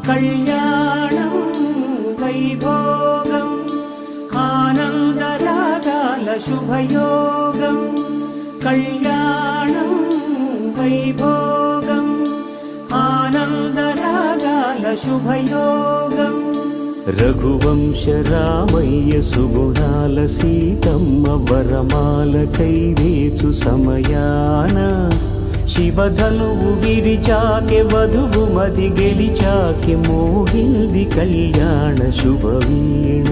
కళ్యాణం వైభోగం ఆనందరాగాల శుభయోగం కళ్యాణం వైభోగం ఆనందరాగాల శుభయోగం రఘువంశ రామయ్య సుగుణాల సీతమ్మ వరమాల కైవేచు సమయాన శివధనువు విరిచాకె వధువు మది గెలిచాకె మోగింది కళ్యాణ శుభవీణ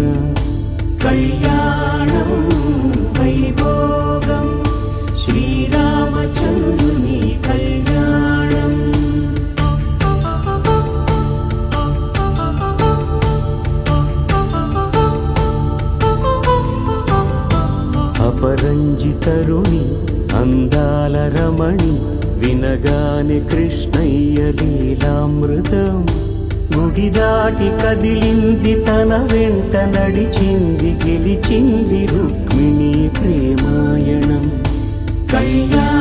కళ్యాణం వైభోగం శ్రీరామచంద్రుని కళ్యాణం అపరంజి తరుణి అందాల రమణి వినగానే కృష్ణయ్య లీలామృతం గుడి దాటి కదిలింది తన వెంట నడిచింది గెలిచింది రుక్మిణి ప్రేమాయణం కళ్యాణ